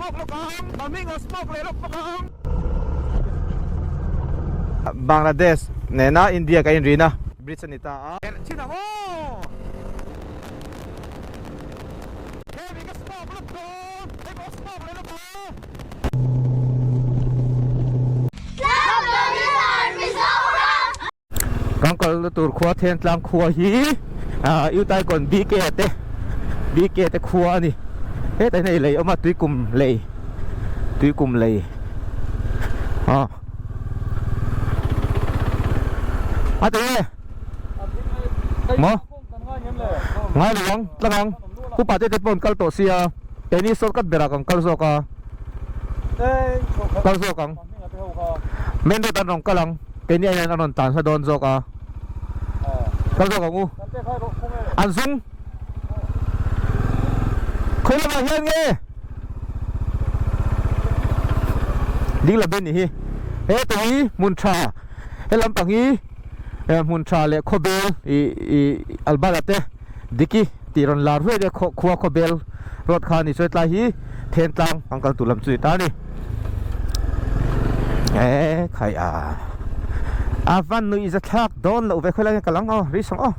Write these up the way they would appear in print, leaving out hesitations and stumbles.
smoke lokang mamingo smoke lelok lokang Bangladesh nena India ka inrina bridge nita China mo heavy ka smoke lokang heavy smoke lelok Kang kal tur khwa then tlang khwa hi yêu tai kon BK te khwa ni he tai nei lei ama tui kum lei te mo ngai luang tlang ku pa te pon kal to sia te ni sol kat bera kang kal so ka kal so kang men do tan rong kalang te ni ai nan tan sa don so ka kal so kang u an sung khoi la hian nge ding la ben ni hi he to hi mun tha he lam pang hi mun tha le khobel i albalate diki tiron lar hwe de khwa khobel rot kha ni soi tla hi then tlang angkal tulam chui ta ni khai avan nu is a thak don lo ve khoi la kalang ri song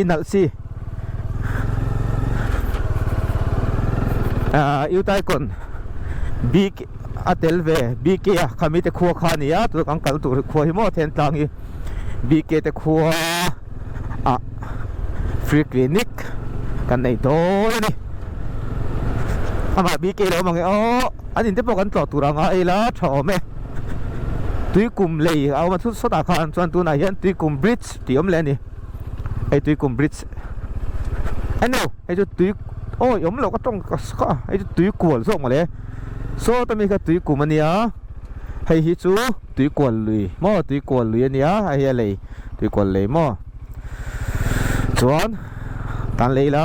nal si yêu tai kon big atel ve bk khami te khua kha ni ya tu angkal tu khua hi mo then tlang hi bk te khua free clinic kan nei do ni ama bk lo mang anin te pokan tlo turanga ela thome tui kum lei au ma thu so ta khan chuan tu na hian tui kum bridge ti om le ni ai tui kum bridge ano ai chu tui yom lo ka tong ka ai chu tui kual so ma le so ta mi ka tui kum ania hei hi chu tui kual lui mo tui kual lui ania ai ya lei tui kual lei mo chuan tan lei la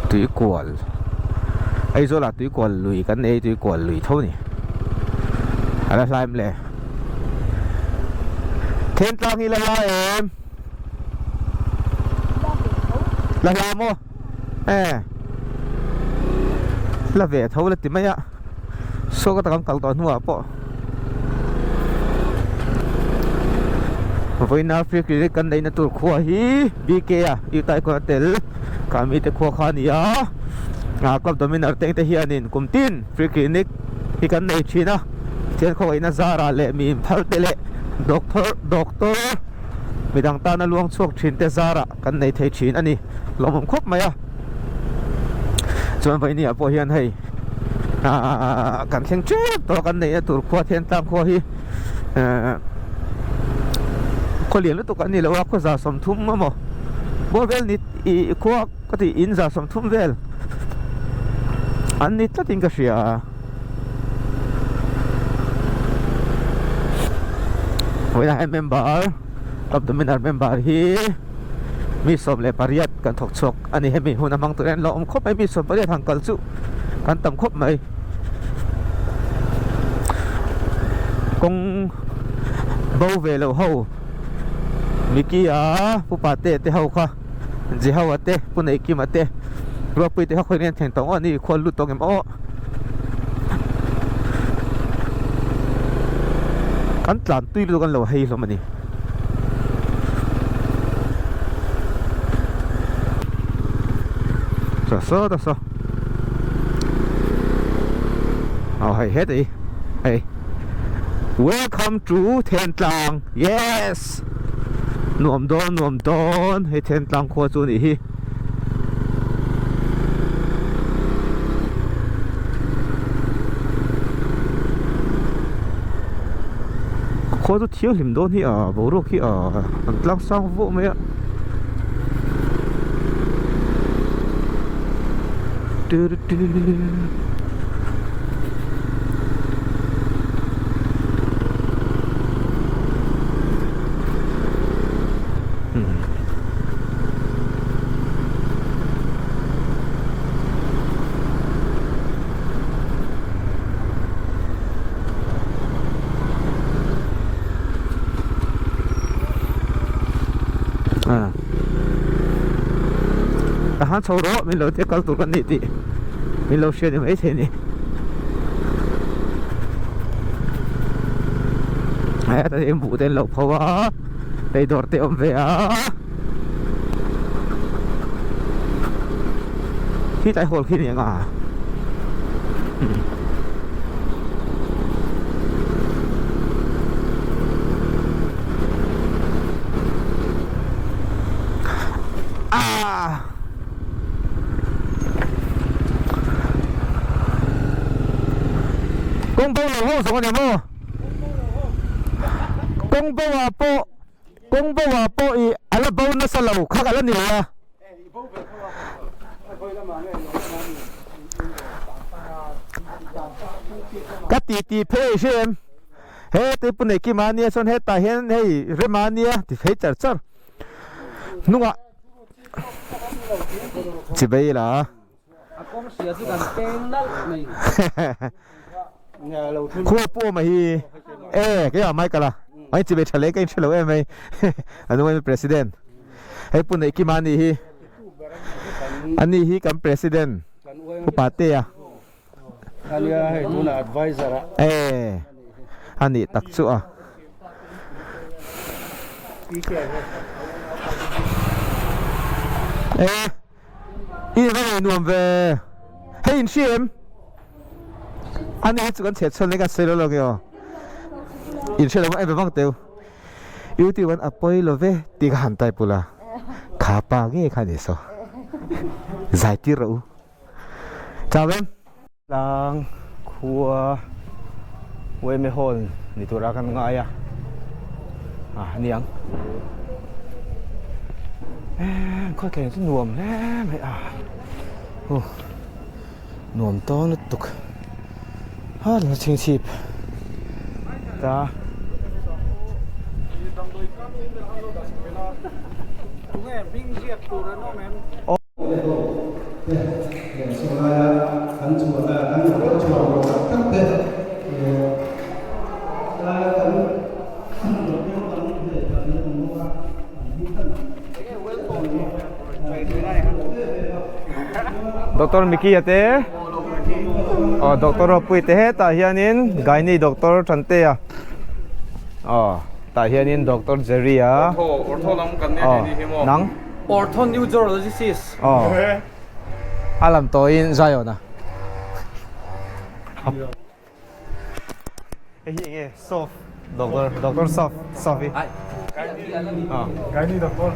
tui kual ai zo la tui kual lui kan ei tui kual lui tho ni ala saim le then tlang hi la em la mo la ve tho la ti maya so ka takang kal ton huwa po voi na free clinic kan dai na tur khwa hi bk yu tai ko tel kami te khwa kha ni ya klub dominar teng te hianin kumtin free clinic hi kan nei china chen kho ina zara le mi phal te le doctor midang ta na luang chuak thin te zara kan nei thei thin ani lomom khop maya chuan vai ni apo hian hei kan thleng che to kan nei tur khwa then tang kho hi ko lian lu to kan ni lo wa ko za som thum mo bo vel ni i khwa ka ti in za som thum vel an ni tla ting ka sia we na member club dominar member hi mi som le pariat kan thok chok ani hemi huna mang tu ren lo khop ai mi som pariat hang kal chu kan tam khop mai kong bo ve lo ho miki pu pa te ho kha ji ho ate pu nei ki mate ro pu te ho khoi nen theng tong ani khol lu tong em kan tlan tui lu kan lo hei lo mani so hey hey welcome to Then Tlang yes nuam don hey Then Tlang kho chu ni hi kho chu thiau hlim don hi bo ro khi an tlang sang vo me han choro min lo te kal tur kan ni ti min lo share ni mai the ni ai ta em bu ten lo phawa dei dor te om ve a khi tại hol khi ni nga công bố là hô số này mô công bố là po ý anh là bố nó sao lâu khác anh là nhiều à các tỷ phê xem hết tới bữa này kia mà nia son hết tài hiện hay rồi mà nia thì phải chặt chặt đúng không ạ chỉ bây là khu po mà hi cái mai cả là anh chỉ biết trả lời cái trả lời em ấy anh nói president hay bữa này kia mà nia hi anh hi cầm president của party à anh ấy cũng là advisor anh ấy đặc殊à ini cái nuông về hay in xem anh ấy chỉ cần chết xong cái xe rồi kìa in xem là em phải vắng tiêu yêu tiêu anh apoi lo về thì cái hành tay pula khá pa cái khai đấy sao giải trí rồi chào em lang khua quê mê hồn đi tu ra căn ngại niang coi cái nó nuông lắm mày nuông to nó tục nó chinh chip ta Dr. Miki ate Dr. Pui te ta hianin gynae Dr. Chante a ta hianin Dr. Jerry a ortho lam kan ne ni himo nang ortho neurologist alam to in zayo na hey soft Dr. Sophie gynae doctor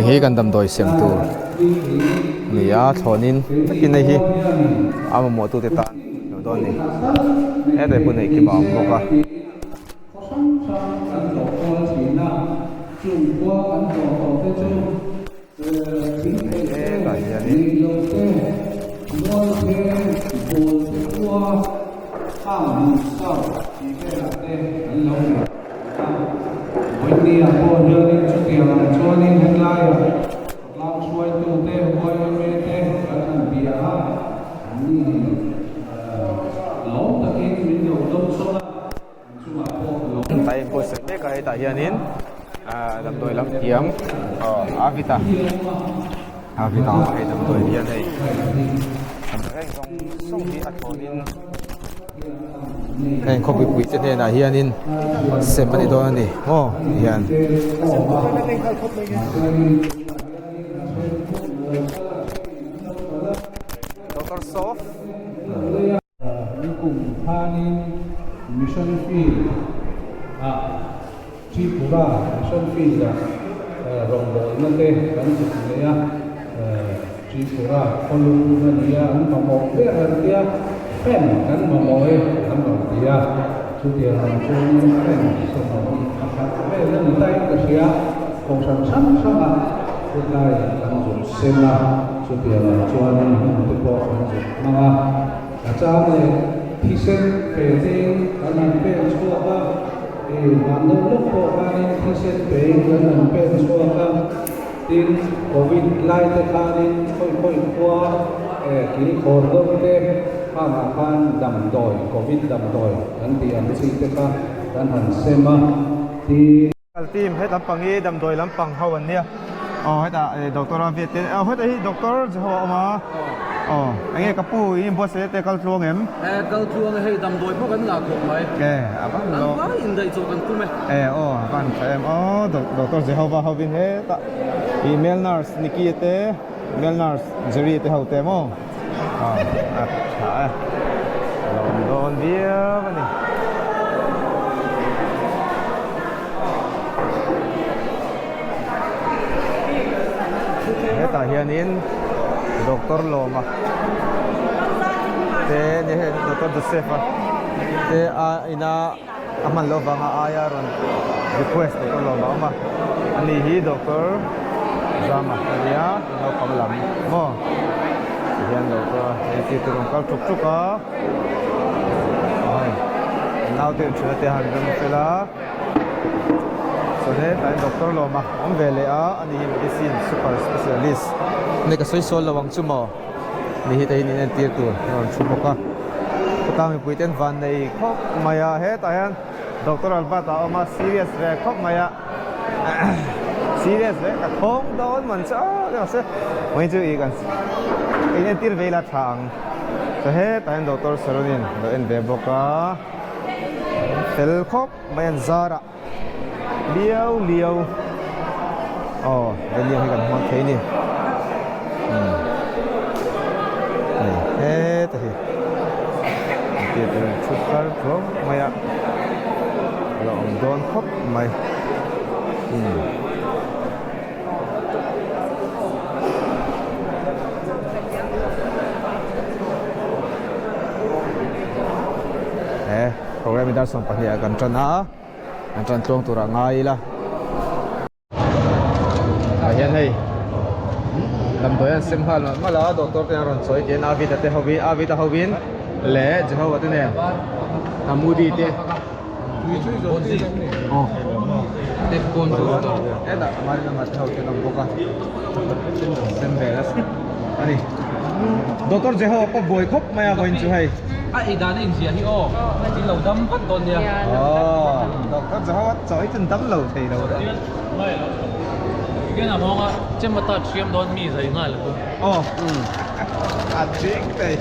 hi kan dam doi sem tu ni a thonin takin nei hi ama mo tu te ta no don ni e de punai ki ba mo ka ta ya ni Wendy ako joining chukia joining headline lang suai tu te boy mete kan biya ni law takin min do dom so chuma po lo tai ko se te kai ta hianin dam doi lam tiang avita ai dam doi hian hei ai song hi a thonin anh không bị quỷ trên này hiền xem bên đó này hiền Dr. Sof cùng Thanin mission field Tripura mission field rong roi nante kan suknya Tripura kolumna dia mamok dia pen kan mamoy kan dia sudah langsung pen semua akan pen tay ke dia không sang sama sudah langsung sena sudah langsung untuk langsung mana macam ni pisen pending kan pen suaka mandor lupa kan pisen pending kan pen suaka tin covid lai tekanin koi kuah kini khor do te ama khan dam doi covid dam doi kan ti an si te ka kan han sema ti team hết lắm bằng ý đầm đồi lắm bằng hậu nia hết à doctor Việt tên hết đấy doctor họ mà anh ấy capu ý boss sẽ tên câu chuông em Câu chuông hay đầm đồi phúc ấn là thuộc mấy. à bác lo Quá in đây cho cần cung ấy. bạn phải em doctor Jehovah hậu viên hết email nurse Nikki thế mail nurse Jerry thế hậu tem không chả London dia apa nih Heta hianin Dr. Loma te ni Dr. Josefa te ina aman lo banga aya ron request Dr. Loma ama ani hi Dr. Zama dia no kamlam mo hian Dr. ti turong kal chuk chuk a ai now te chuna te han dum pela so ne tain Dr. Loma om vele a ani hi medicine super specialist ne ka soi sol lawang chumo ni hi te ni en tir tur non chumoka kutami puiten van nei khok maya he tayan Dr. Albata oma serious re khok maya serious re ka thong don man cha le se moi chu i kan en tir vela thang so he tayan Dr. Saronin do en ve boka tel khok mayan zara liêu liêu bên liêu hay gần hoa thế nhỉ này hết thì tiệt rồi chút card pro mày ạ lòng don khóc mày program ini dah sampai di akan cana Antan tuang turang ngai lah. Ayan hey. Lam doyan simhal mala doktor te ron soi ke na vida te hobin le jho wat ne. Amudi te. Te kon doktor. Eda mari na mat thau te nam boka. Sembelas. Ani. Doktor jho ko boy khop maya boin chu hai. Idan in sia hi di lâu đâm phát tôn nha. Doktor jawat choi chân đấm lầu thầy đâu đó. Cái nào mong á, trên mặt ta chiếm đón mì giấy ngay là cũng. Chính đây.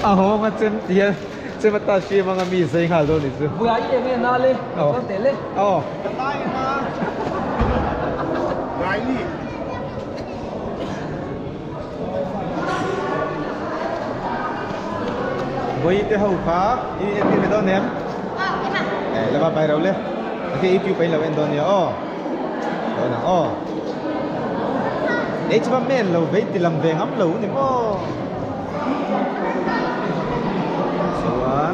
Ho mà trên mặt ta chiếm mang mì giấy ngay đâu đi chứ. Vừa ấy em nghe na lên, con té lên. Cái tay mà. Gái đi. Với cái hậu phá, ini cái đó ném. Là ba bài đâu lên. Cái ít phải là bên đó nhỉ. Đó nào. Đấy chứ ba men lâu vậy thì làm về ngắm lâu thì mò. Xuống.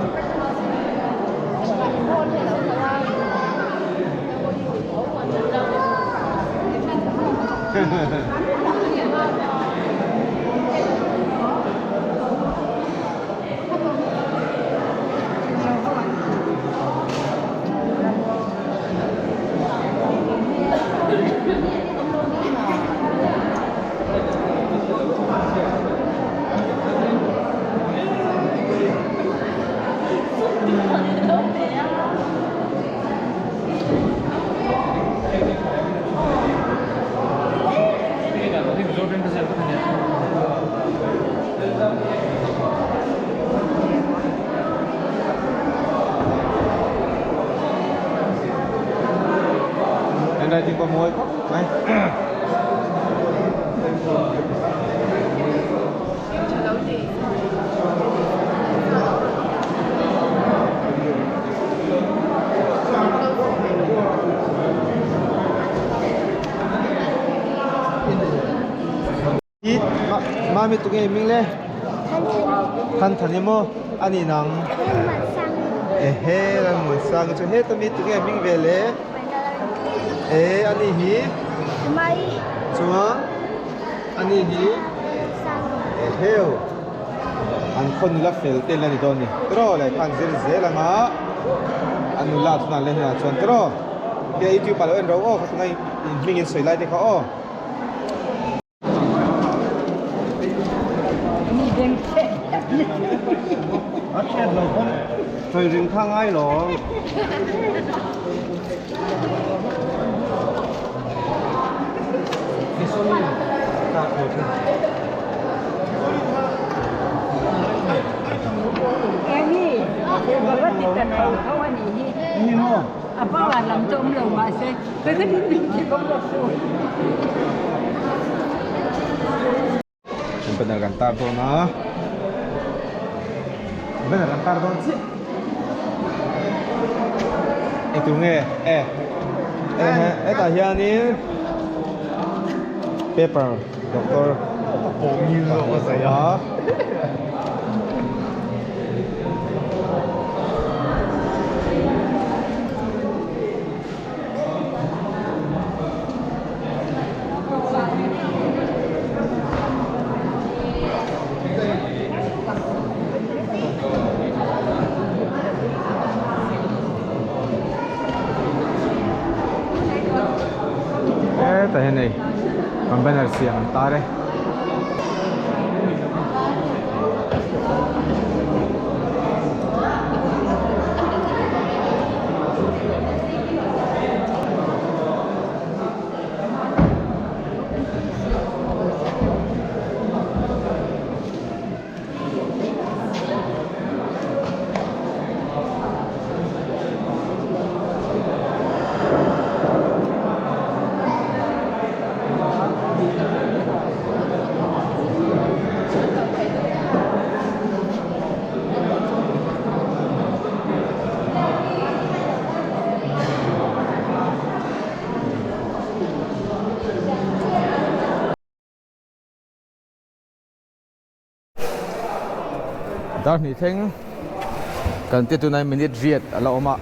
Đây thì có môi khóc này. Mami tụi em mình lên. Thân thân mo, anh nang. He lang mo sang cho hết tụi em mình về lẽ. Ani hi mai chua ani hi heo an khon la fel te la ni don ni tro le kan zel la nga anu la tuna le na chon tro ke youtube pa lo en ro o ka ngai ming in soi lai te kha o Át chết rồi con. Trời rừng thang ai rồi. Ini, bapak tidak tahu kawan ini. Ini no. Apa malam jomblo masih? Begitu ini jomblo tuh. Benar kantar tuh nah. Benar kantar tuh sih. Itu nge, tak hian ni paper, doktor. Bongin apa saya? Tại này còn bên là xiềng ta đây. Đó thì thính cần tiết tụi này mình đi riết ở lỗ mà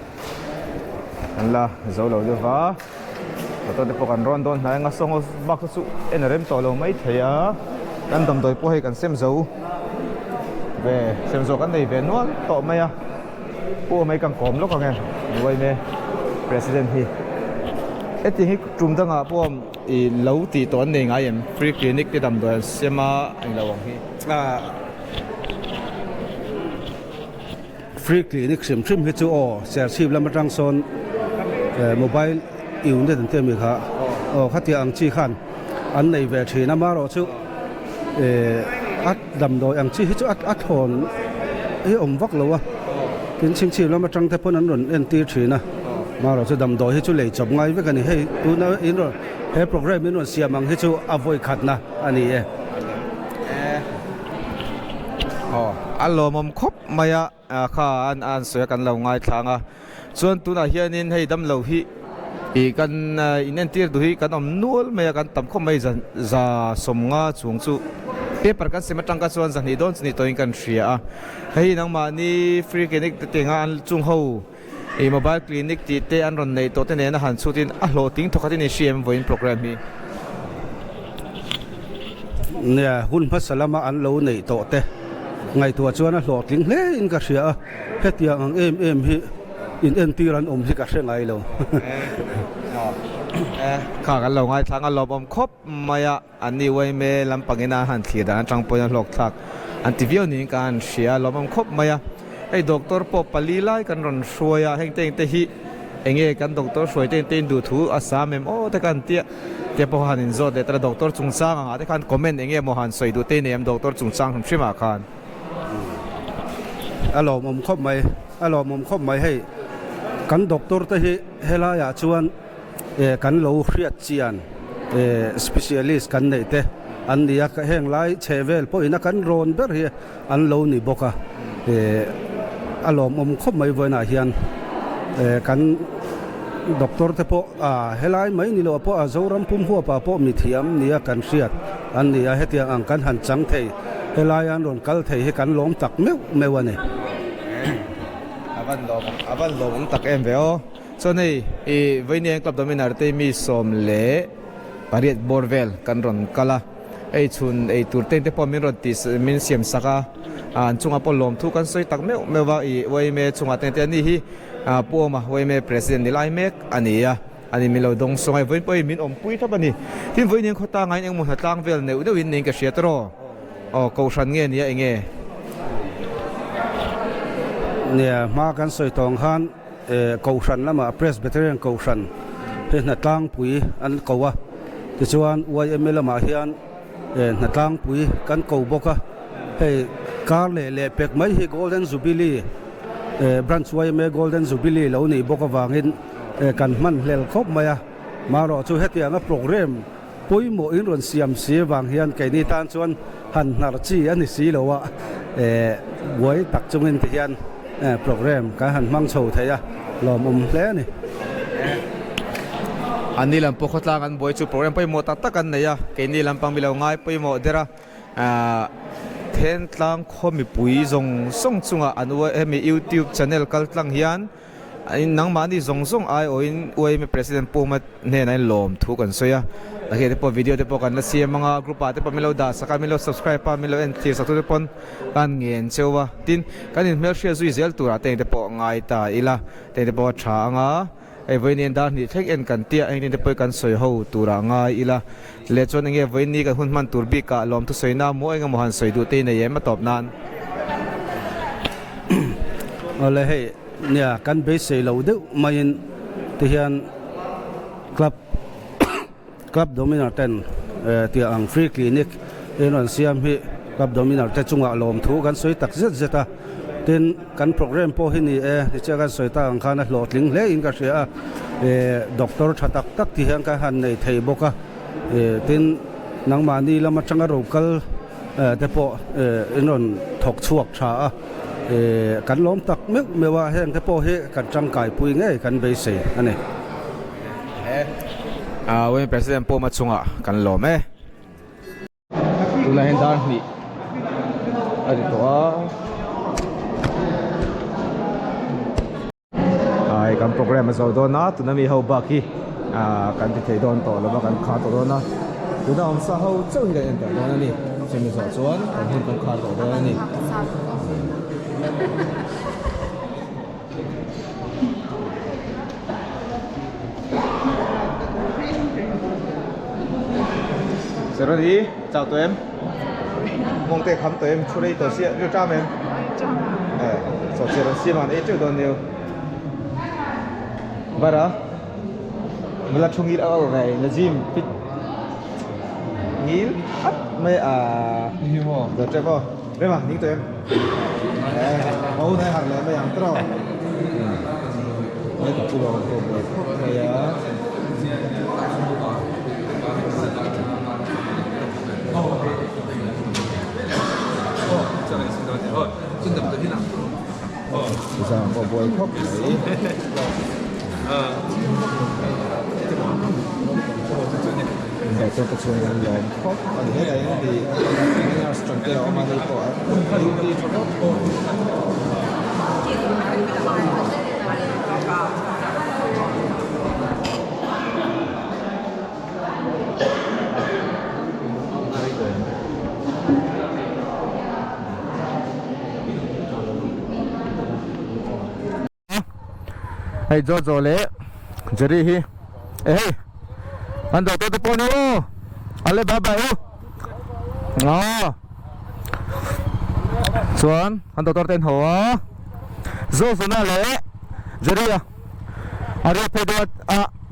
anh là dấu lẩu được vả và tôi đi phục hành ron đôn này ngã sông bắc su em rem tỏi lẩu mấy thầy á anh tầm tuổi hay cần xem dấu về xem dấu cái này về nó tọ mấy à po mấy càng còm lúc còn nghe vậy nè president hi ấy thì trung tâm à po lẩu thì tỏi này ngay em free clinic thì tầm tuổi xem mà anh là hoàng hi Free clinic sim trim hết chỗ sẽ chip làm trang son mobile yêu để tận tiền mình cả khách hàng chỉ khăn anh này về thì năm rồi chứ ắt đầm đôi anh chỉ hết chỗ ắt hồn ấy ông vóc lâu à kiến chim chip làm trang thế phun anh rồi anh tiêu chỉ nè mà rồi chứ đầm đôi hết chỗ lấy chụp ngay với cái này hay tu nó in rồi hay program in rồi xem bằng hết chỗ avoid khát nè anh ấy alo mom khop maya kha an soya kan lo ngai thanga chuan tuna hianin hei dam lo hi kan inen tir du hi kan om nual maya kan tam khom mai za somnga chung chu paper kan sematang ka chuan zan hi don ni toin kan ria hei nang ma ni free clinic te nga an chung ho mobile clinic ti te an ron nei to te ne na han chutin a hlo ting thokati ni cm voin program hi nè hun phát salama an lo nei to te ngày tua chuan a hlawk tling hle in ka hria hetia ang em hi in en tiran hi ka hre ngai lo kha kan lo ngai thlang a lom om khop maya ani wai me lampangena han thli da tang poin hlok thak antivio ni kan hria lom om khop maya ei doctor po palilai kan ron hruaya hengteng te hi enge kan doctor hruai ten du thu asam em o te kan tia te po hanin zo de tra doctor chungchang anga te kan comment enge mo han soi du te nem doctor chungchang hrim shima khan alo mom khop mai hei kan doctor te hi hela ya chuan kan lo hriat chian specialist kan nei te an dia ka heng lai chevel po ina kan ron ber hi an lo ni boka alo mom khop mai voina hian kan doctor te po helai mai ni lo po a zoram pum hu pa po mi thiam nia kan hriat an nia hetiang ang kan han chang thei helai an ron kal thei he kan lom tak meu ani avan lom tak em veo so nei với niên club dominar te mi som le pariat borvel kan ron kala ei chun ei turten te po min ron tis min siam saka an chunga po lom thu kan soi tak meu wa wai me chunga te ni hi po ma wai me president nilai mek ania ani milo dong songai voin poi min om pui thabani tin voi nian khota ngai eng mo hatang vel neu win ning ka hriat ro ko shan nge nia enge เนี่ยมากันสวยตองฮันเกาชันละมาเพรสเบเทเรียนเกาชันเห็นนัดตั้งปุ๋ยอันเกาวะที่ชวนวัยเอ็มเอลมาเฮียนนัดตั้งปุ๋ยกันเกาบกะให้การเล่เป็กไม่ให้ Golden Jubilee บรันช์วัยเอ็มเอ Golden Jubileeแล้วนี่บกวางเงินกันมันเล่ครบมามารอช่วยให้ที่งโปรแกรมปุ้ยโมอินรอนเสียมเสียวางเฮียนไก่นี่ตานชวนหันนาร์จีอันนี้สีแล้ววะไว้ตักจงเงินที่เฮียนโปรแกรมการหันมังโชว์ไทยหล่อมุมแล้วนี่อันนี้ลำพกตลากันบ่อยชูโปรแกรมไปหมดตักกันเนี่ยแค่นี้ลำพังมีเราง่ายไปหมดเดระเทนตลังคอมีปุ๋ยส่งจุงอันว่ามี YouTube channel กัลตลังเฮียนนังมานี่ส่งไอโอยมี President ปูมาเนี่ยในลมทุกันส่วนแล้วก็เดี๋ยววิดีโอเดี๋ยวกันแล้วเสียมังกรุ๊ปอาเดี๋ยวมีเราด่าสักการมีเรา subscribe ปามีเรา enter สักตัวเดี๋ยวกันเงินเชื่อว่าทินกันนี่เมื่อเชื่อสุยเซลตัวเดี๋ยวง่ายตาอีละเดี๋ยวช้างไอ้วันนี้ด้านนี้เช็คอินกันเตี้ยไอ้นี่เดี๋ยวกันสวยหูตัวง่ายอีละเลี้ยจนไอ้วันนี้กันหุ่นมันตัวบีกะลมทุกสวยน้ำมัวไอ้กันมหันสวยดูเต้นในยันมาตอบนานอะไรให้เนี่ยกันเบสเราดูมาอินที่เฮียนคลับโดมินาร์เต็นที่อังฟรีคลินิกเอ็นวันเซียมฮีคลับโดมินาร์เต็นจุงอาลมทุกันสวยตักเจ็ดตินกันโปรแกรมพอหินี่ที่เจ้ากันสวยตาอังคารนั้นโหลดลิงก์เลยอินก็เสียด็อกเตอร์ชัดตักที่เฮียนกันหันในไทยบกะตินนังมานี่ละมาจังกะรูกัลแต่พออินวันถกชวกชากันล้มตักมึกไม่ว่าแห้งแต่พอเฮกันจังไก่ปุยง่ายกันเบสอันนี้วันนี้ President ปูมาจุงกันล้มดูแลเห็นด้านนี้อันนี้ตัวกันโปรแกรมมาสอนตัวนะตัวนั้นมีเขาบักกี้กันที่เทดอนต่อแล้วมากันขาตัวนะตัวนั้นสาวเขาเจ้าที่ได้เอ็นแต่ตัวนั้นนี่ใช่ไหมสอนส่วนกันหุ่นกันขาตัวนี้เสร็จแล้วดีเจ้าตัวเอ็มมองเตะคำตัวเอ็มช่วยตัวเสียเรื่องจ้าเอ็มสอนเสียตัวเสียมันเจ้าตัวเดียวbara mula chungil au ngai najim pit ngil at me himo da trepo re ma ning to em au nai har le me yang tro ai to pulo ko bo ya 진짜부터 희나 우선 뭐 컵 để cho cuộc sống gần gần khóc và thế đấy thì nó strong kêu mà đi bỏ đi cho nó hey Jojo le jadi hi anh đầu tư tôi nữa anh lấy baba yêu xuống anh đầu tư tên hồ zo xuống nào lấy jadi à anh lấy phải được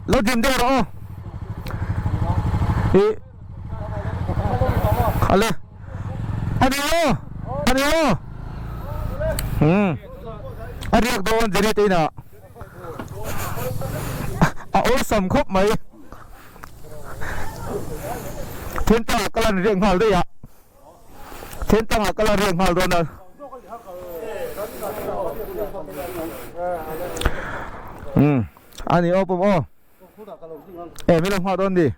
lâu dìm đi rồi anh lấy anh yêu anh lấy đồ anh jadi tên à ôi sầm khóc mày thiên tăng là cái lần riêng hal đấy ạ thiên tăng là cái lần riêng hal rồi nè anh đi ô bông ô mấy lần hoa đôn đi